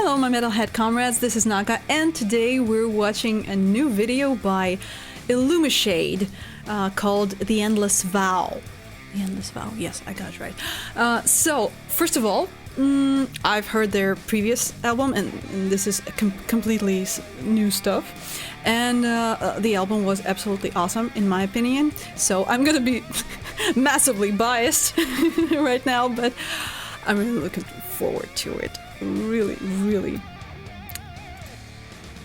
Hello my metalhead comrades, this is Naga, and today we're watching a new video by Illumishade called The Endless Vow. The Endless Vow, yes, I got it right. So, first of all, I've heard their previous album, and this is completely new stuff. And the album was absolutely awesome, in my opinion. So I'm gonna be massively biased right now, but I'm really looking forward to it. Really, really.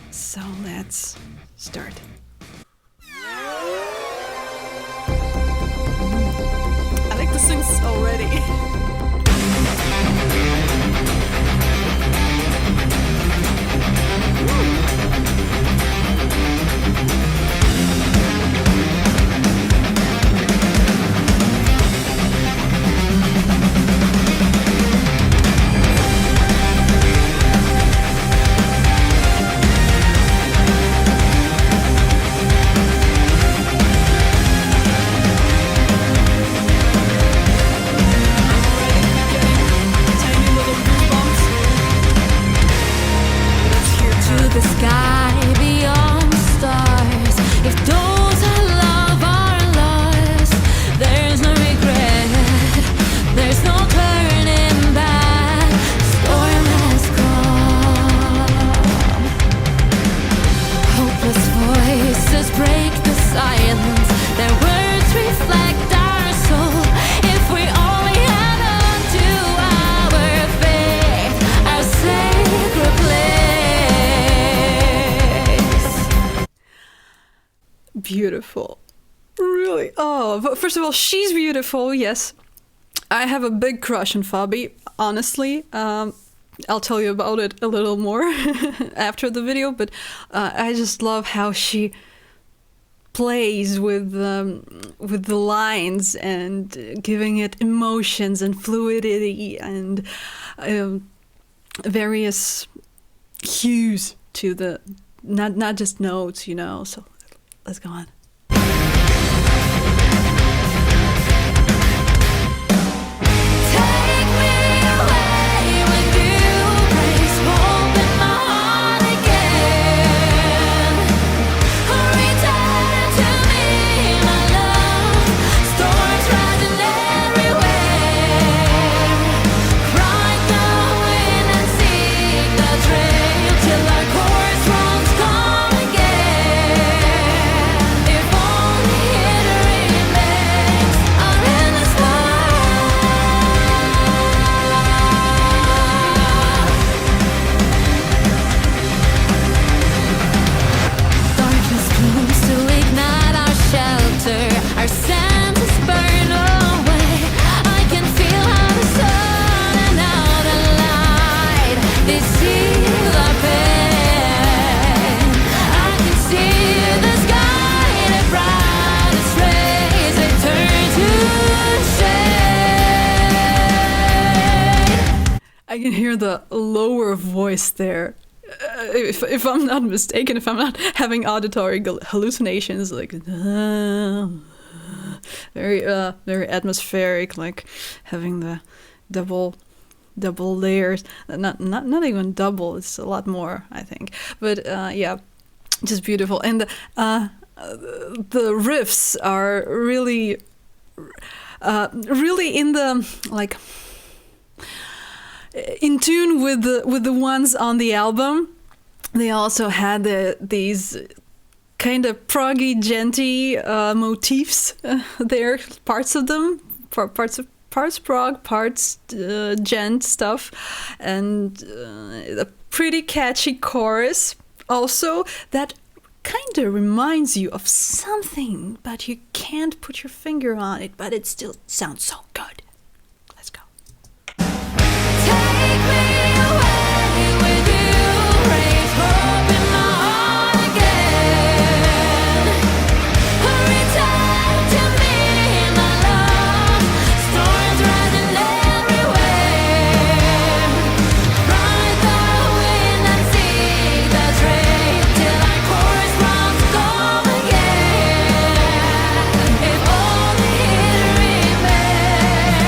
So let's start. I like the synths already. Beautiful. Really? Oh, but first of all, she's beautiful, yes. I have a big crush on Fabi, honestly. I'll tell you about it a little more after the video, but I just love how she plays with the lines and giving it emotions and fluidity and various hues to the not just notes, you know. So let's go on. I can hear the lower voice there. If I'm not mistaken, if I'm not having auditory hallucinations, like very atmospheric, like having the double layers. Not even double. It's a lot more, I think. But yeah, just beautiful. And the riffs are really in the like. In tune with the ones on the album. They also had these kind of proggy, genty motifs there, parts of them, parts prog, parts gent stuff, and a pretty catchy chorus also that kind of reminds you of something, but you can't put your finger on it, but it still sounds so good. Let's go. Take me away with you, raise hope in my heart again. Return to me, my love. Storms rising everywhere. Ride the wind and see the train till our chorus runs cold again. If only it remains.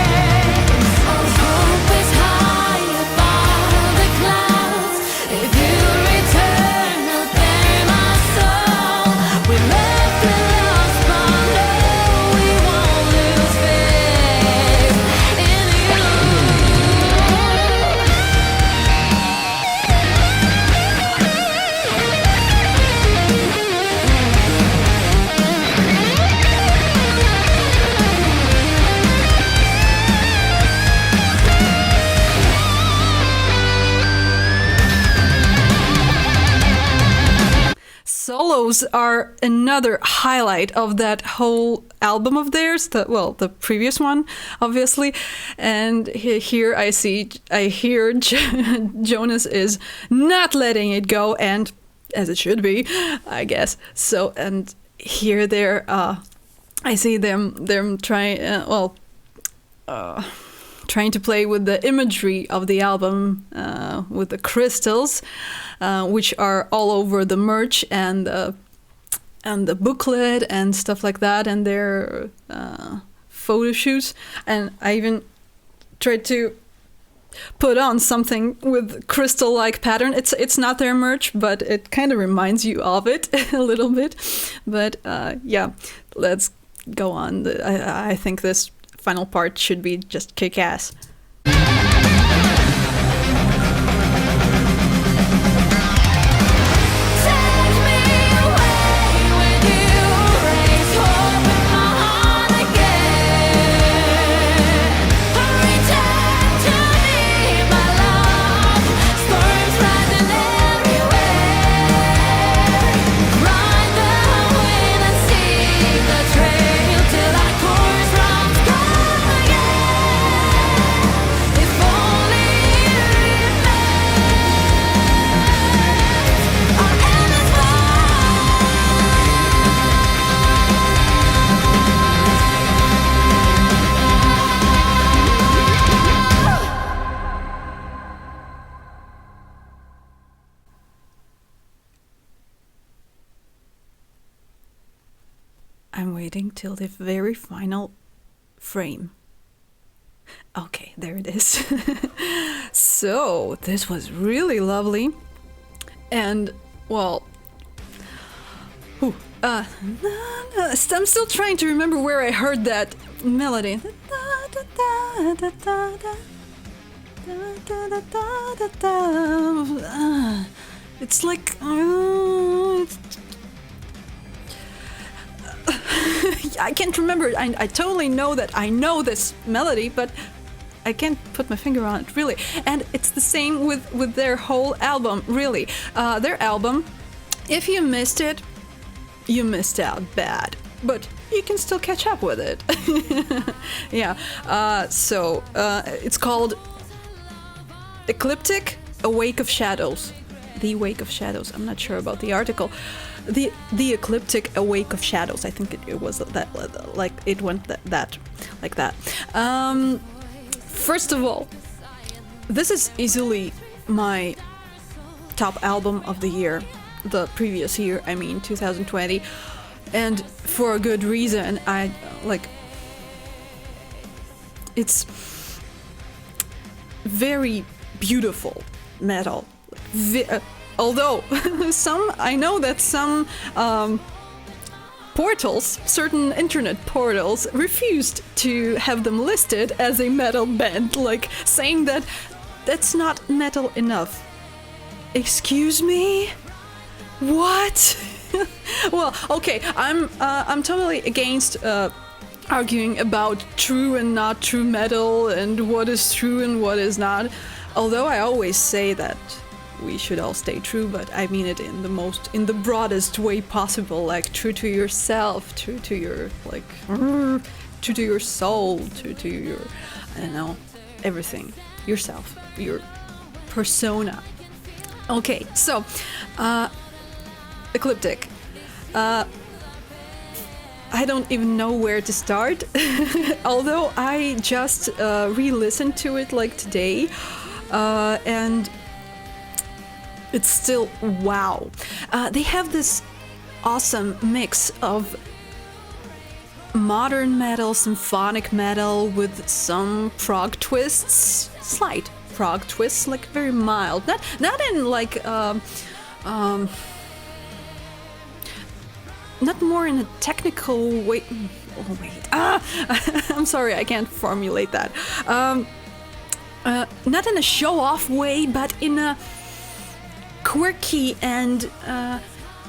solos are another highlight of that whole album of theirs. The previous one, obviously. And here I hear Jonas is not letting it go, and as it should be, I guess. So, and here I see them trying. Trying to play with the imagery of the album, with the crystals, which are all over the merch and the booklet and stuff like that, and their photo shoots. And I even tried to put on something with crystal-like pattern. It's not their merch, but it kind of reminds you of it a little bit. But yeah, let's go on. I think this final part should be just kick-ass. I'm waiting till the very final frame. Okay, there it is. So, this was really lovely. And, well, I'm still trying to remember where I heard that melody. It's like... I can't remember. I totally know that I know this melody, but I can't put my finger on it, really. And it's the same with their whole album, really. Their album, if you missed it, you missed out bad. But you can still catch up with it. Yeah. So it's called Ecliptic, A Wake of Shadows. The Wake of Shadows. I'm not sure about the article. The Ecliptic, A Wake of Shadows. I think it was that, like it went like that. First of all, this is easily my top album of the year, the previous year. I mean, 2020, and for a good reason. It's very beautiful metal. Although I know that some portals, certain internet portals, refused to have them listed as a metal band, like saying that that's not metal enough. Excuse me? What? Well, okay, I'm totally against arguing about true and not true metal and what is true and what is not. Although I always say that we should all stay true, but I mean it in the broadest way possible, like true to yourself, true to your, like, true to your soul, true to your, I don't know, everything, yourself, your persona. Okay, so, Ecliptic. I don't even know where to start, although I just re-listened to it like today, and it's still wow. They have this awesome mix of modern metal, symphonic metal with some prog twists, slight prog twists, like very mild, not in like not more in a technical way. Oh wait, I'm sorry, I can't formulate that. Not in a show-off way, but in a quirky and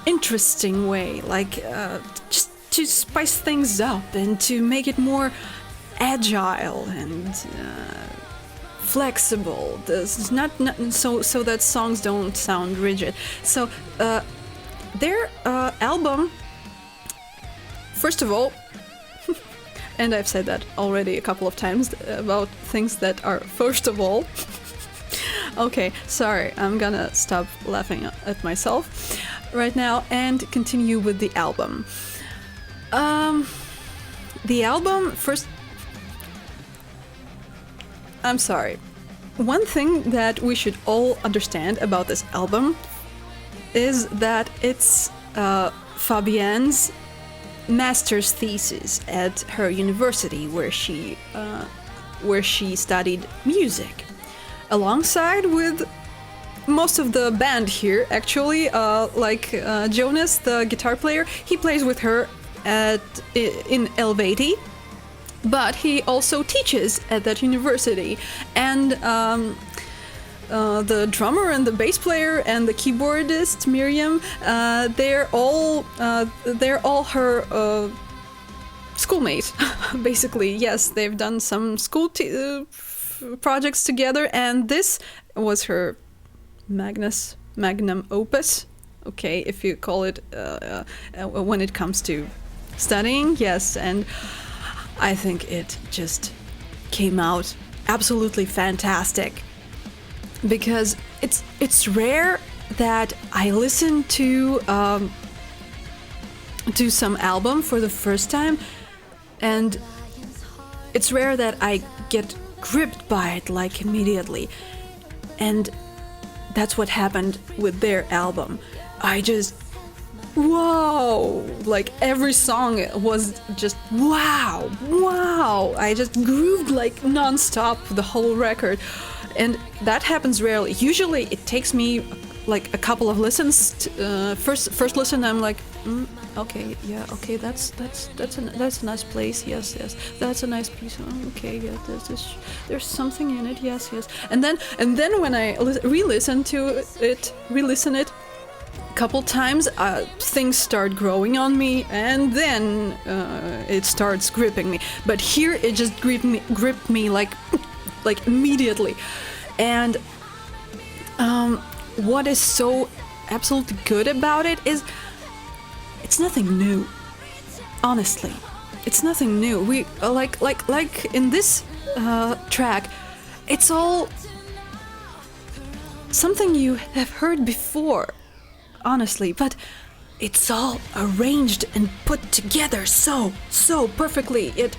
interesting way, like just to spice things up and to make it more agile and flexible. This is not so that songs don't sound rigid. So their album, first of all, and I've said that already a couple of times about things that are first of all. Okay, sorry, I'm gonna stop laughing at myself right now and continue with the album. The album, first... I'm sorry. One thing that we should all understand about this album is that it's Fabienne's master's thesis at her university where she studied music, alongside with most of the band here. Actually, Jonas, the guitar player, he plays with her in Helvétie, but he also teaches at that university, and the drummer and the bass player and the keyboardist Miriam, they're all her schoolmates, basically. Yes, they've done some school projects together, and this was her magnum opus. Okay, if you call it when it comes to studying, yes, and I think it just came out absolutely fantastic, because it's rare that I listen to some album for the first time, and it's rare that I get gripped by it like immediately, and that's what happened with their album. I just, whoa, like every song was just wow, I just grooved like non-stop the whole record, and that happens rarely. Usually it takes me like a couple of listens. First listen, I'm like, okay, yeah, okay, that's a nice place. Yes, that's a nice piece. Oh, okay, yeah, there's something in it. Yes, and then when I re-listen it a couple times, things start growing on me, and then it starts gripping me. But here it just gripped me like immediately. And what is so absolutely good about it is it's nothing new. Honestly, it's nothing new. We like in this track, it's all something you have heard before, honestly, but it's all arranged and put together so perfectly. It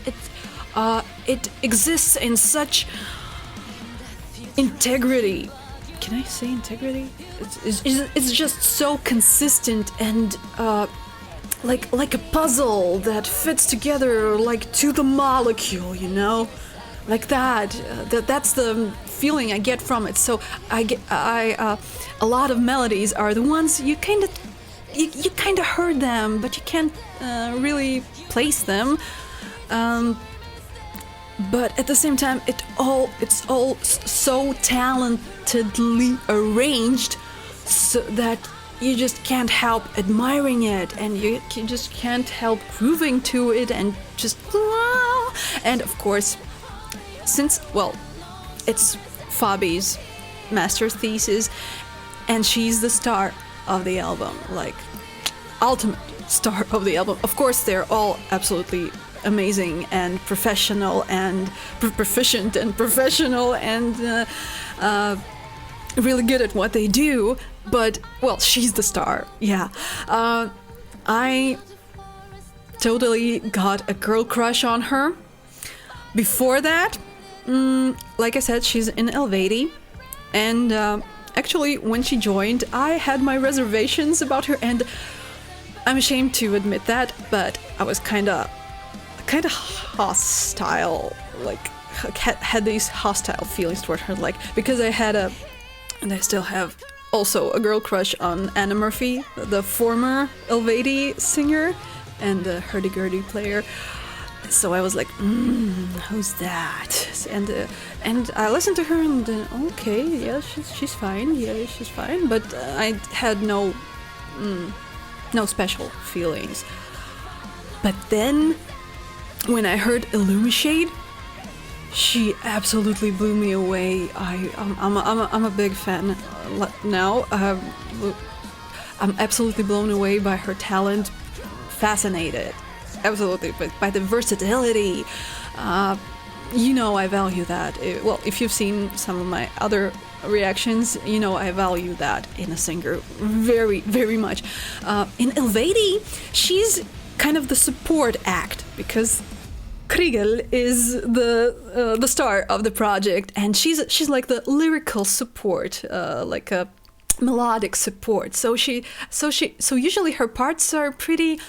exists in such integrity. Can I say integrity? It's just so consistent and like a puzzle that fits together like to the molecule, you know, like that. That's the feeling I get from it. So a lot of melodies are the ones you kind of heard them, but you can't really place them. But at the same time, it's all so talentedly arranged, so that you just can't help admiring it, and you just can't help grooving to it, and just wow. And of course, since, well, it's Fabi's master thesis, and she's the star of the album, like ultimate star of the album. Of course, they're all absolutely amazing and professional and proficient and professional and really good at what they do, but, well, she's the star. Yeah. I totally got a girl crush on her. Before that, like I said, she's in Helvétie, and actually when she joined, I had my reservations about her, and I'm ashamed to admit that, but I was kind of hostile, like had these hostile feelings toward her, like, because I had and I still have also a girl crush on Anna Murphy, the former Helvétie singer and hurdy-gurdy player. So I was like, who's that? And I listened to her, and okay, yeah, she's fine, yeah, she's fine, but I had no special feelings. But then when I heard Illumishade, she absolutely blew me away. I'm a big fan now. I'm absolutely blown away by her talent, fascinated, absolutely, but by the versatility. You know, I value that. Well, if you've seen some of my other reactions, you know I value that in a singer very, very much. In Elvedi, she's kind of the support act, because Kriegel is the star of the project, and she's like the lyrical support, like a melodic support. So usually her parts are pretty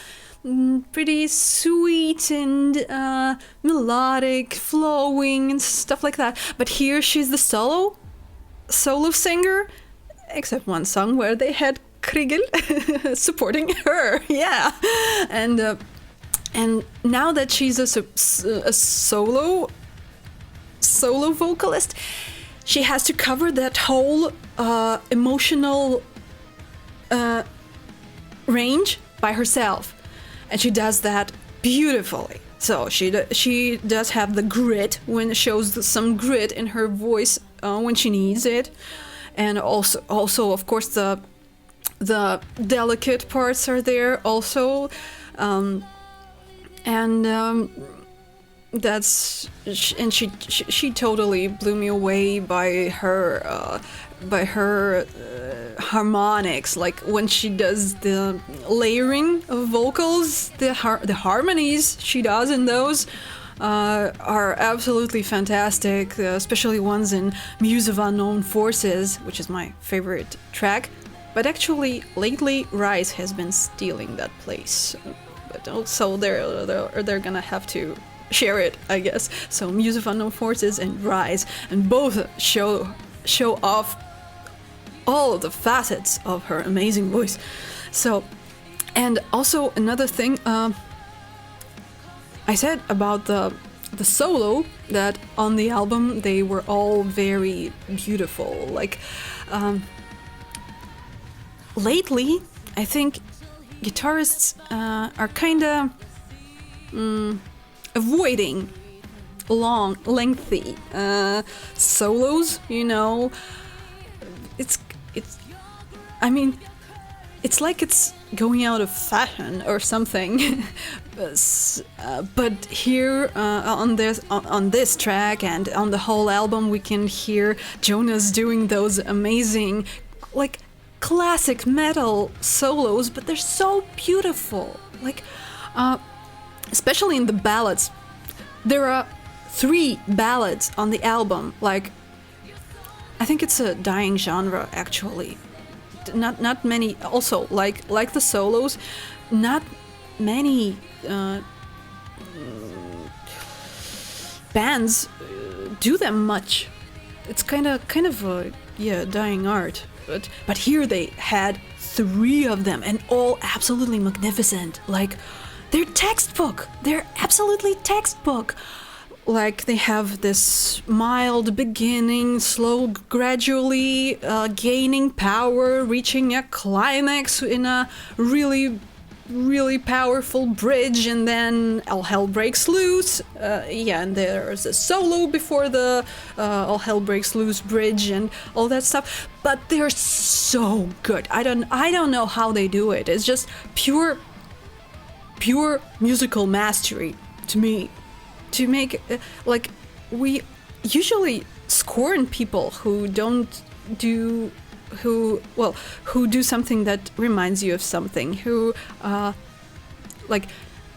sweet and melodic, flowing and stuff like that. But here she's the solo singer, except one song where they had Kriegel supporting her. Yeah, and now that she's a solo vocalist, she has to cover that whole emotional range by herself. And she does that beautifully. So she does have the grit, when it shows some grit in her voice when she needs it, and also of course the delicate parts are there also, she totally blew me away by her harmonics. Like when she does the layering of vocals, the harmonies she does in those are absolutely fantastic, especially ones in Muse of Unknown Forces, which is my favorite track. But actually lately Rise has been stealing that place, but also they're gonna have to share it, I guess. So Muse of Unknown Forces and Rise, and both show off all of the facets of her amazing voice. So, and also another thing I said about the solo, that on the album they were all very beautiful. Like lately I think guitarists are kinda avoiding lengthy solos, you know. I mean, it's like it's going out of fashion or something. But here on this track and on the whole album, we can hear Jonas doing those amazing, like, classic metal solos, but they're so beautiful. Like, especially in the ballads. There are 3 ballads on the album. Like, I think it's a dying genre, actually. Not many. Also, like the solos, not many bands do them much. It's kind of a dying art. But here they had 3 of them, and all absolutely magnificent. Like, they're textbook. They're absolutely textbook. Like, they have this mild beginning, slow, gradually gaining power, reaching a climax in a really, really powerful bridge, and then all hell breaks loose. And there's a solo before the all hell breaks loose bridge and all that stuff. But they're so good. I don't know how they do it. It's just pure musical mastery to me. To make, like, we usually scorn people who do something that reminds you of something, who like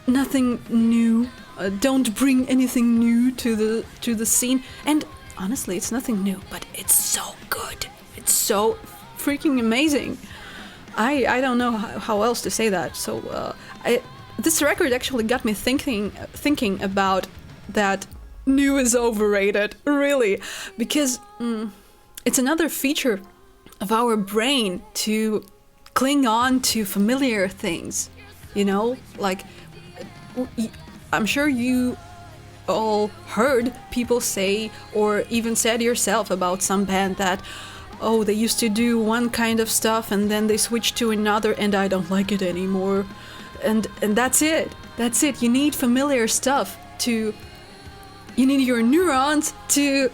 nothing new, don't bring anything new to the scene. And honestly, it's nothing new, but it's so good. It's so freaking amazing. I don't know how else to say that. So this record actually got me thinking about that new is overrated, really, because it's another feature of our brain to cling on to familiar things, you know? Like, I'm sure you all heard people say, or even said yourself about some band, that, oh, they used to do one kind of stuff and then they switched to another and I don't like it anymore. And that's it. That's it. You need familiar stuff to... You need your neurons to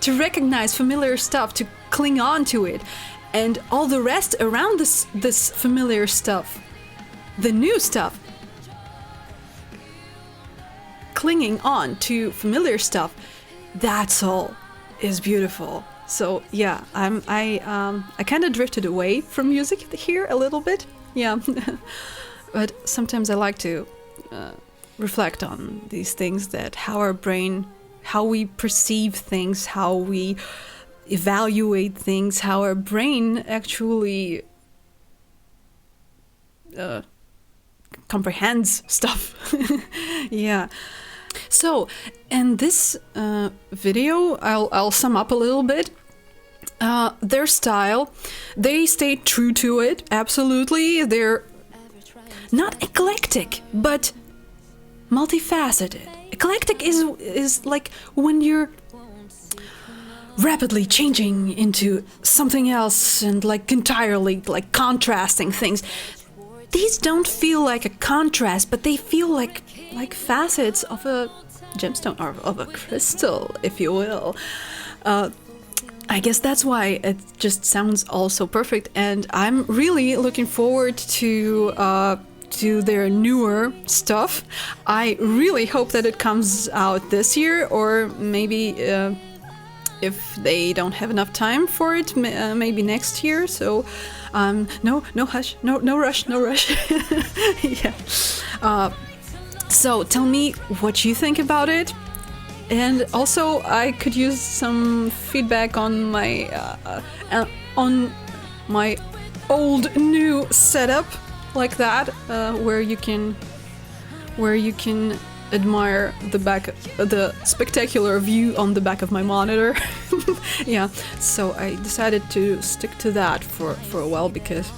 recognize familiar stuff, to cling on to it. and all the rest around this familiar stuff, the new stuff, clinging on to familiar stuff, that's all is beautiful. So yeah, I kind of drifted away from music here a little bit, yeah. But sometimes I like to reflect on these things, that how our brain, how we perceive things, how we evaluate things, how our brain actually comprehends stuff. Yeah. So in this video, I'll sum up a little bit. Their style, they stayed true to it, absolutely. They're not eclectic, but multifaceted. Eclectic is like when you're rapidly changing into something else and like entirely like contrasting things. These don't feel like a contrast, but they feel like facets of a gemstone or of a crystal, if you will. I guess that's why it just sounds all so perfect, and I'm really looking forward to their newer stuff. I really hope that it comes out this year, or maybe if they don't have enough time for it, maybe next year. So no rush. Yeah. So tell me what you think about it, and also I could use some feedback on my old new setup, like that, where you can admire the spectacular view on the back of my monitor. Yeah, so I decided to stick to that for a while, because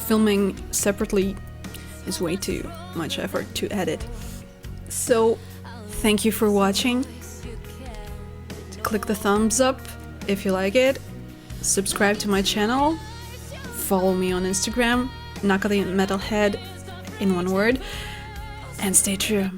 filming separately is way too much effort to edit. So thank you for watching. Click the thumbs up if you like it. Subscribe to my channel. Follow me on Instagram, Naka the Metalhead in one word, and stay true.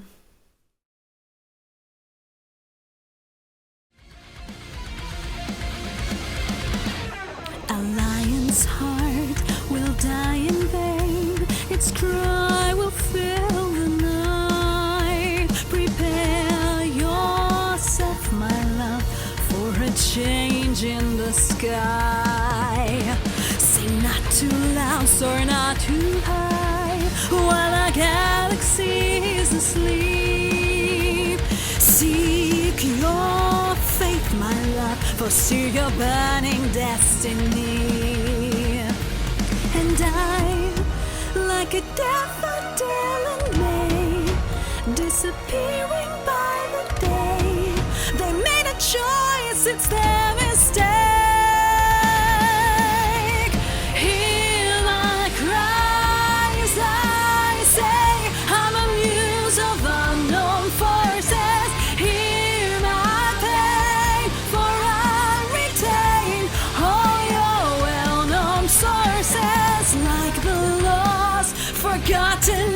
A lion's heart will die in vain, its cry will fill the night. Prepare yourself, my love, for a change in the sky. Sing not too loud, soar not too high, while our galaxy is asleep. Seek your faith, my love, pursue your burning destiny. And I, like a daffodil in May, disappearing by the day, they made a choice, it's their mistake. Hear my cries, I say, I'm a muse of unknown forces. Hear my pain, for I retain all your well-known sources, like the lost, forgotten